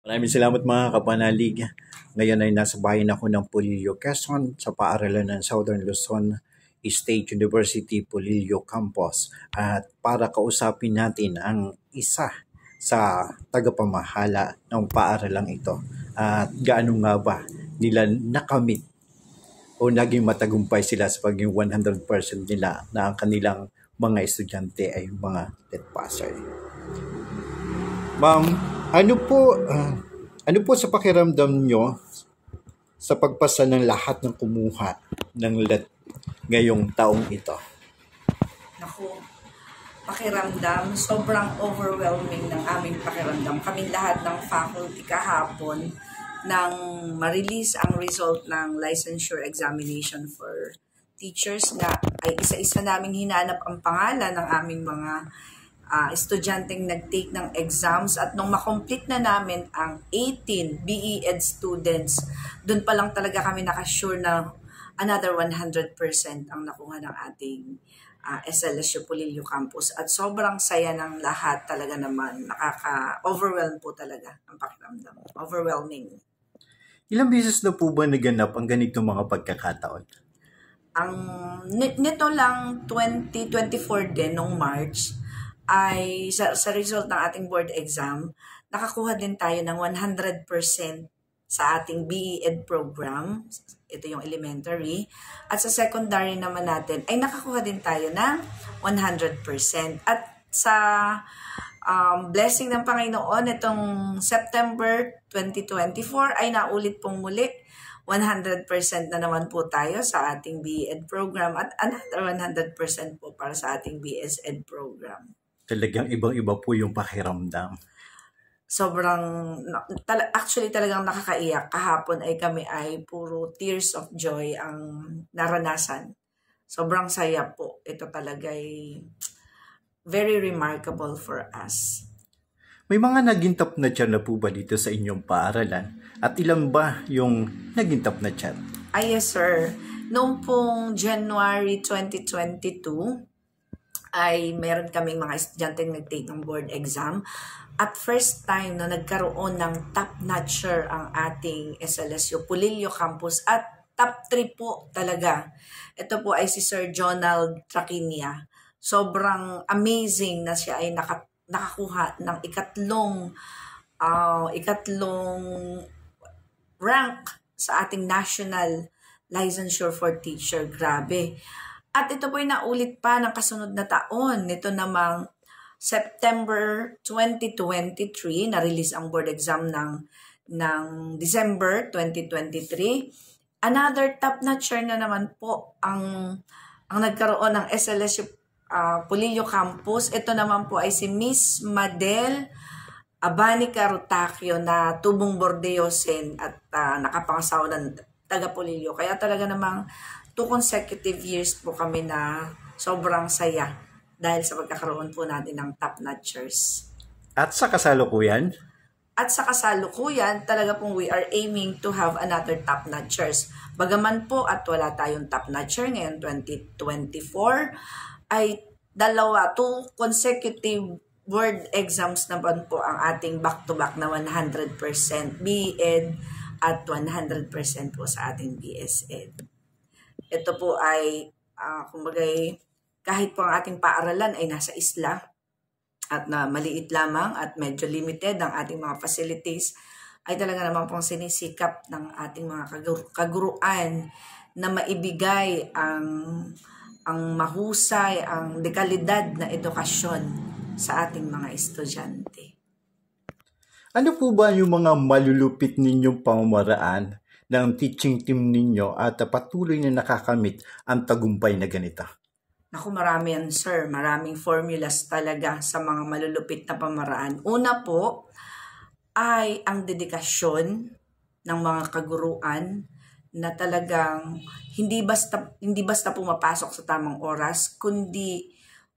Maraming salamat mga kapanalig. Ngayon ay nasa bayan ako ng Polillo, Quezon sa paaralan ng Southern Luzon State University Polillo Campus at para kausapin natin ang isa sa tagapamahala ng paaralang ito at gaano nga ba nila nakamit o naging matagumpay sila sa pagiging 100% nila na ang kanilang mga estudyante ay mga net passer. Ma'am, ano po ano po sa pakiramdam nyo sa pagpasa ng lahat ng kumuha ng LET ngayong taong ito? Naku, pakiramdam, sobrang overwhelming ng aming pakiramdam. Kaming lahat ng faculty kahapon nang ma-release ang result ng licensure examination for teachers na ay isa-isa naming hinanap ang pangalan ng aming mga estudyanteng nag-take ng exams at nung makomplete na namin ang 18 BE Ed students, dun pa lang talaga kami nakasure na another 100% ang nakuha ng ating SLSU Polillo Campus at sobrang saya ng lahat talaga naman. Nakaka-overwhelm po talaga ang pakiramdam. Overwhelming. Ilang beses na po ba naganap ang ganitong mga pagkakataon? Ang nito lang 2024 din, nung March, ay sa result ng ating board exam, nakakuha din tayo ng 100% sa ating BE Ed program. Ito yung elementary. At sa secondary naman natin, ay nakakuha din tayo ng 100%. At sa blessing ng Panginoon, itong September 2024 ay naulit pong muli. 100% na naman po tayo sa ating BE Ed program at another 100% po para sa ating BS Ed program. Talagang ibang-iba po yung pakiramdam. Sobrang, actually talagang nakakaiyak. Kahapon ay kami ay puro tears of joy ang naranasan. Sobrang saya po. Ito talaga ay very remarkable for us. May mga naging top na tiyan na po ba dito sa inyong paaralan? At ilan ba yung naging top na tiyan? Ay, yes sir. Noong pong January 2022, ay meron kaming mga estudyanteng nag-take ng board exam. At first time na nagkaroon ng top notcher ang ating SLSU Polillo Campus at top 3 po talaga. Ito po ay si Sir Jonald Traquinia. Sobrang amazing na siya ay nakakuha ng ikatlong rank sa ating national licensure for teacher. Grabe. At ito po ay naulit pa ng kasunod na taon. Nito namang September 2023, na-release ang board exam ng December 2023. Another top notcher na naman po ang nagkaroon ng SLSU Polillo Campus. Ito naman po ay si Miss Madel Abanika Rutacio na tubong Bordeosin at nakapangasawa ng taga Polillo. Kaya talaga namang 2 consecutive years po kami na sobrang saya dahil sa pagkakaroon po natin ng top notchers. At sa kasalukuyan? At sa kasalukuyan, talaga pong we are aiming to have another top notchers. Bagaman po at wala tayong top notcher ngayon 2024, ay 2 consecutive board exams naman po ang ating back-to-back na 100% BEd at 100% po sa ating BSEd. Ito po ay, kumbagay, kahit po ang ating paaralan ay nasa isla at na maliit lamang at medyo limited ang ating mga facilities, ay talaga naman pong sinisikap ng ating mga kaguruan na maibigay ang mahusay, ang dekalidad na edukasyon sa ating mga estudyante. Ano po ba yung mga malulupit ninyong pamamaraan ng teaching team ninyo at patuloy na nakakamit ang tagumpay na ganito? Naku, marami yan sir. Maraming formulas talaga sa mga malulupit na pamaraan. Una po ay ang dedikasyon ng mga kaguruan na talagang hindi basta pumapasok sa tamang oras, kundi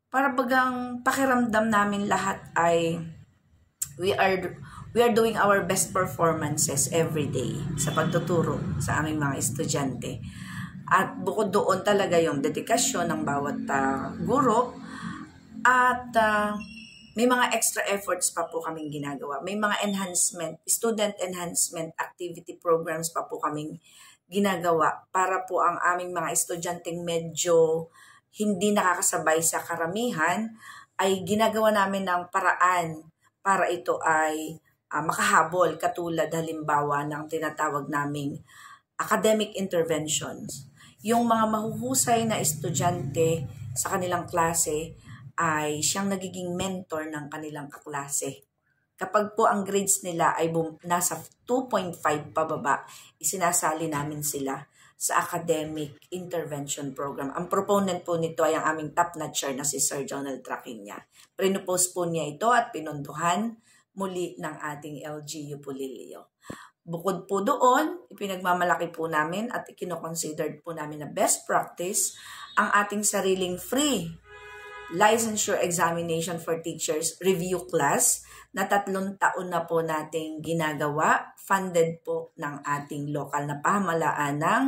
para bagang pakiramdam namin lahat ay we are doing our best performances every day sa pagtuturo sa aming mga estudyante. At bukod doon talaga yung dedikasyon ng bawat guro at may mga extra efforts pa po kaming ginagawa. May mga student enhancement activity programs pa po kaming ginagawa para po ang aming mga estudyanteng medyo hindi nakakasabay sa karamihan ay ginagawa namin ng paraan para ito ay makahabol, katulad halimbawa ng tinatawag naming academic interventions. Yung mga mahuhusay na estudyante sa kanilang klase ay siyang nagiging mentor ng kanilang kaklase. Kapag po ang grades nila ay nasa 2.5 pababa, isinasali namin sila sa academic intervention program. Ang proponent po nito ay ang aming top-notcher na si Sir Jonel Traquina. Prinopose po niya ito at pinunduhan muli ng ating LGU Polillo. Bukod po doon, ipinagmamalaki po namin at ikinoconsidered po namin na best practice ang ating sariling free licensure examination for teachers review class na 3 taon na po nating ginagawa, funded po ng ating lokal na pamahalaan ng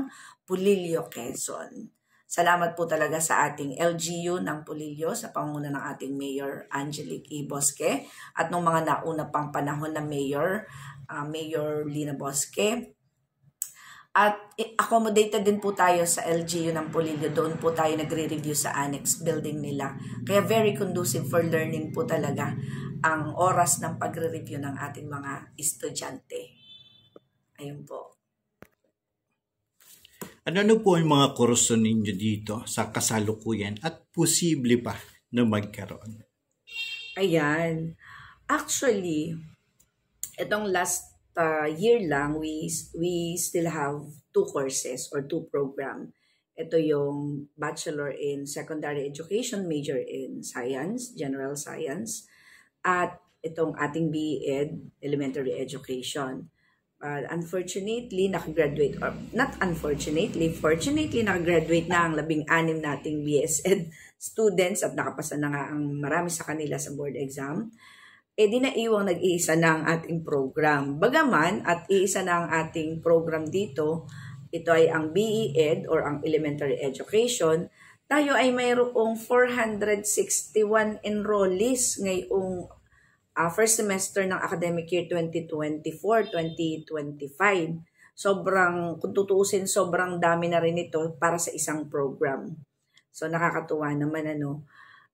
Polillo, Quezon. Salamat po talaga sa ating LGU ng Polillo sa pangunguna ng ating Mayor Angelique E. Bosque at nung mga nauna pang panahon na Mayor Lina Bosque. At accommodated din po tayo sa LGU ng Polillo. Doon po tayo nagre-review sa annex building nila. Kaya very conducive for learning po talaga ang oras ng pagre-review ng ating mga estudyante. Ayun po. Ano po yung mga kurso ninyo dito sa kasalukuyan at posible pa na magkaroon? Ayan. Actually, itong last year lang, we still have 2 courses or 2 program. Ito yung Bachelor in Secondary Education, major in Science, General Science, at itong ating BEd, Elementary Education. Unfortunately, nakagraduate, or not unfortunately, fortunately, nakagraduate na ang 16 nating BSEd students at nakapasa na nga ang marami sa kanila sa board exam. Di na iwang nag-iisa na ang ating program. Bagaman at iisa na ang ating program dito, ito ay ang BEd or ang Elementary Education, tayo ay mayroong 461 enrollees ngayong first semester ng academic year 2024-2025. Kung tutuusin, sobrang dami na rin ito para sa isang program. So nakakatuwa naman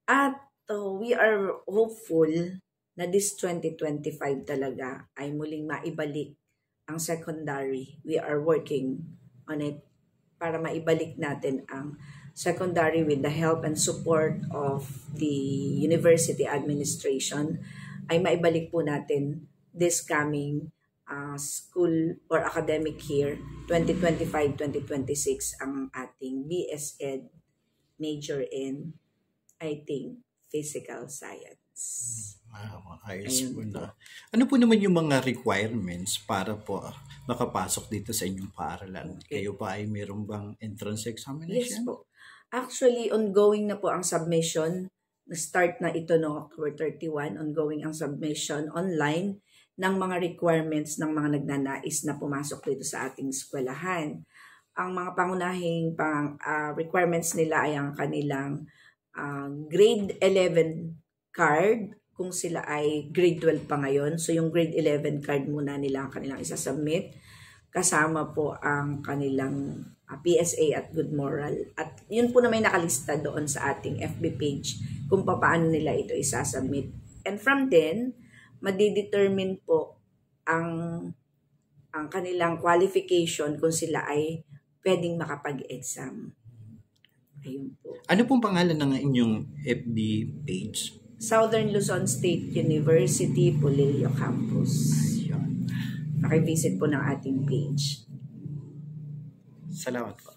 At we are hopeful na this 2025 talaga ay muling maibalik ang secondary. We are working on it para maibalik natin ang secondary with the help and support of the university administration, ay maibalik po natin this coming school or academic year 2025-2026 ang ating BSEd major in, I think, physical science. Wow, ayos po na. Ano po naman yung mga requirements para po makapasok dito sa inyong paaralan? Okay. Kayo pa ay mayroon bang entrance examination? Yes po. Actually, ongoing na po ang submission. Na-start na ito no October 31. Ongoing ang submission online ng mga requirements ng mga nagnanais na pumasok dito sa ating eskwelahan. Ang mga pangunahing requirements nila ay ang kanilang grade 11 card, kung sila ay grade 12 pa ngayon. So yung grade 11 card muna nila ang kanilang isasubmit. Kasama po ang kanilang PSA at Good Moral. At yun po na may nakalista doon sa ating FB page kung paano nila ito isasubmit. And from then, madidetermine po ang kanilang qualification kung sila ay pwedeng makapag-exam. Ayun po. Ano pong pangalan ng inyong FB page? Southern Luzon State University, Polillo Campus. Yan. Pakivisit po ng ating page. Salamat po.